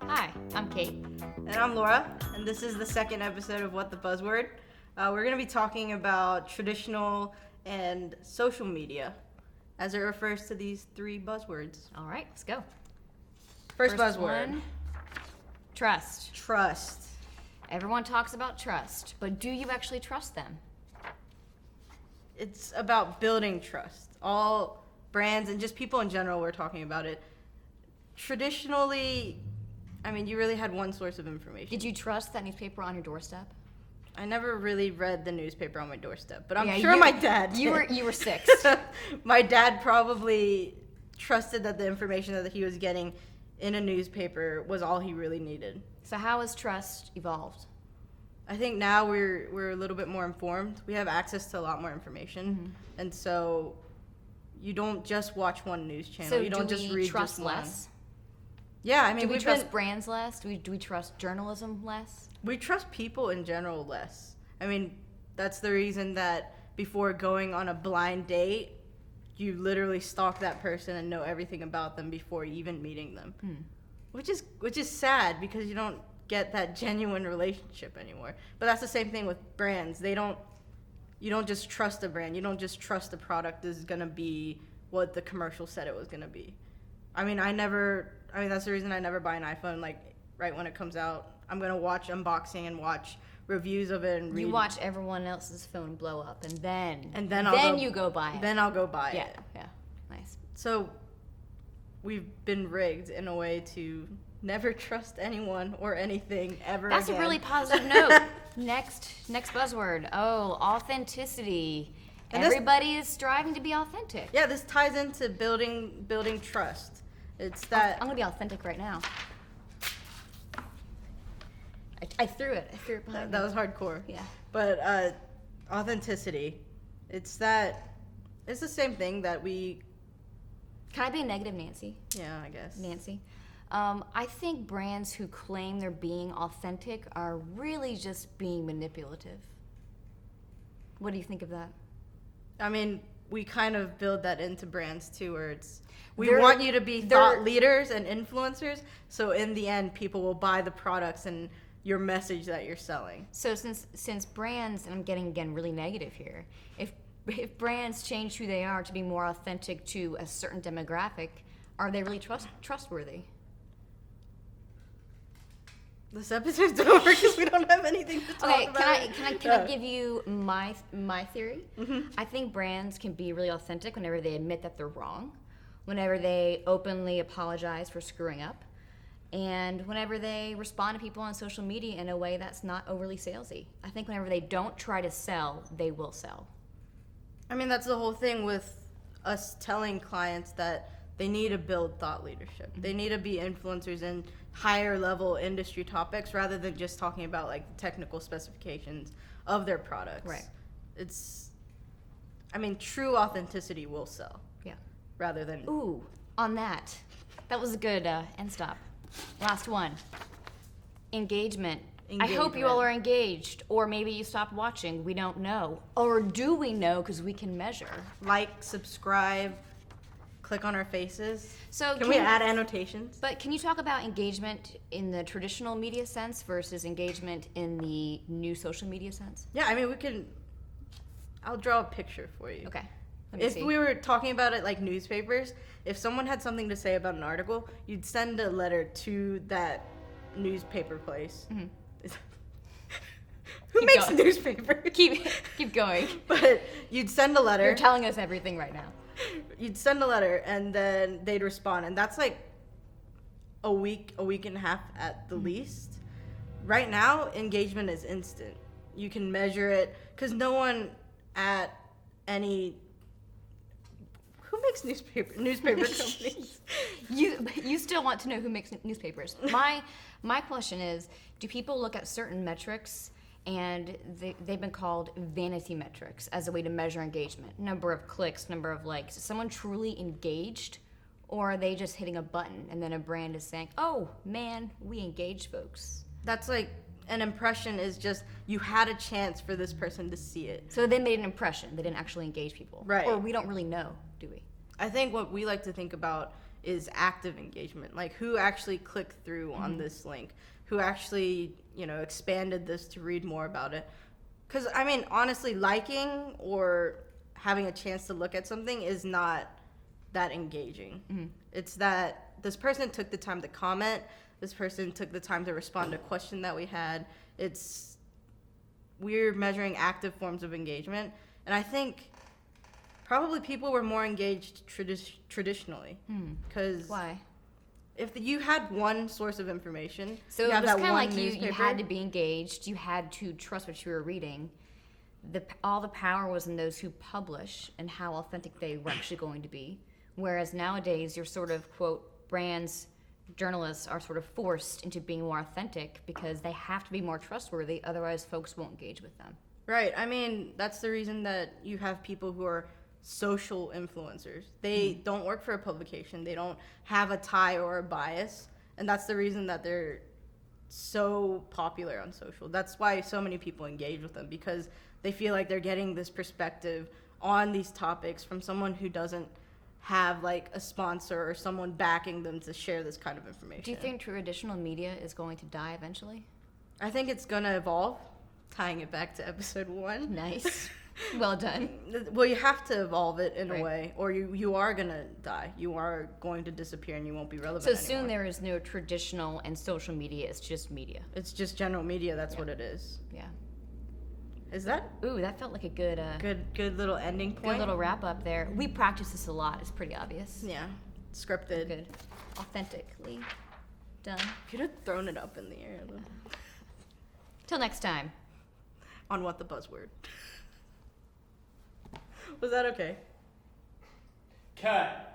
Hi, I'm Kate. And I'm Laura, and this is the second episode of What the Buzzword. We're going to be talking about traditional and social media as it refers to these three buzzwords. All right, let's go. First buzzword. One, trust. Trust. Everyone talks about trust, but do you actually trust them? It's about building trust. All brands and just people in general were talking about it. Traditionally, you really had one source of information. Did you trust that newspaper on your doorstep? I never really read the newspaper on my doorstep, but I'm Yeah, sure my dad did. You were 6. My dad probably trusted that the information that he was getting in a newspaper was all he really needed. So how has trust evolved? I think now we're a little bit more informed. We have access to a lot more information, and so you don't just watch one news channel. So you don't do just we read trust just one. less? Yeah, Do we trust brands less? Do we trust journalism less? We trust people in general less. That's the reason that before going on a blind date, you literally stalk that person and know everything about them before even meeting them. Which is sad because you don't get that genuine relationship anymore. But that's the same thing with brands. You don't just trust a brand. You don't just trust the product is going to be what the commercial said it was going to be. That's the reason I never buy an iPhone right when it comes out. I'm going to watch unboxing and watch reviews of it and read. You watch everyone else's phone blow up and then you go buy it. Then I'll go buy it. Yeah. Nice. So we've been rigged in a way to never trust anyone or anything ever That's again. a really positive note. Next buzzword. Oh, authenticity. And Everybody is striving to be authentic. Yeah, this ties into building trust. It's that I'm gonna be authentic right now. I threw it behind that me. was hardcore. Yeah. But authenticity, it's the same thing that we. Can I be a negative Nancy? Yeah, I guess. Nancy. I think brands who claim they're being authentic are really just being manipulative. What do you think of that? We kind of build that into brands too, where we They're- want you to be they're- thought leaders and influencers. So in the end, people will buy the products and your message that you're selling. So since brands, and I'm getting again really negative here, if brands change who they are to be more authentic to a certain demographic, are they really trustworthy? This episode's over because we don't have anything to talk Okay, about. can I give you my theory? I think brands can be really authentic whenever they admit that they're wrong, whenever they openly apologize for screwing up, and whenever they respond to people on social media in a way that's not overly salesy. I think whenever they don't try to sell, they will sell. That's the whole thing with us telling clients that they need to build thought leadership. They need to be influencers in higher level industry topics rather than just talking about the technical specifications of their products. Right. True authenticity will sell. Yeah. Rather than. Ooh, on that. That was a good end stop. Last one. Engagement. I hope you all are engaged, or maybe you stopped watching. We don't know. Or do we know because we can measure? Like, subscribe, click on our faces. So Can we add annotations? But can you talk about engagement in the traditional media sense versus engagement in the new social media sense? Yeah, we can. I'll draw a picture for you. Okay. Let me If see. we were talking about it like newspapers, if someone had something to say about an article, you'd send a letter to that newspaper place. Who Keep makes going. newspapers? Keep going. But you'd send a letter. You're telling us everything right now. You'd send a letter, and then they'd respond, and that's like a week and a half at the least. Right now, engagement is instant. You can measure it because no one at any who makes newspaper companies. You still want to know who makes newspapers. My question is, do people look at certain metrics and they've been called vanity metrics as a way to measure engagement? Number of clicks, number of likes. Is someone truly engaged, or are they just hitting a button and then a brand is saying, oh man, we engage folks? That's like an impression is just you had a chance for this person to see it. So they made an impression. They didn't actually engage people. Right. Or we don't really know, do we? I think what we like to think about is active engagement, like who actually clicked through on this link, who actually, expanded this to read more about it. Because, I mean, honestly, liking or having a chance to look at something is not that engaging. It's that this person took the time to comment, this person took the time to respond to a question that we had. We're measuring active forms of engagement, and I think probably people were more engaged traditionally. Because Why? if you had one source of information, So you it have was that kind of one like you newspaper. had to be engaged. You had to trust what you were reading. All the power was in those who publish and how authentic they were actually going to be. Whereas nowadays, you're sort of, quote, brands, journalists are sort of forced into being more authentic because they have to be more trustworthy. Otherwise, folks won't engage with them. Right. I mean, that's the reason that you have people who are social influencers. They don't work for a publication. They don't have a tie or a bias. And that's the reason that they're so popular on social. That's why so many people engage with them, because they feel like they're getting this perspective on these topics from someone who doesn't have like a sponsor or someone backing them to share this kind of information. Do you think traditional media is going to die eventually? I think it's going to evolve, tying it back to episode 1. Nice. Well done. Well, you have to evolve it in Right. a way, or you are going to die. You are going to disappear and you won't be relevant So anymore. soon there is no traditional and social media. It's just media. It's just general media. That's what it is. Yeah. Is that Ooh, that felt like a good good little ending point? good little wrap up there. We practice this a lot. It's pretty obvious. Yeah, scripted. Good. Authentically done. Could have thrown it up in the air though. Till next time. On what the buzzword? Was that okay? Cut.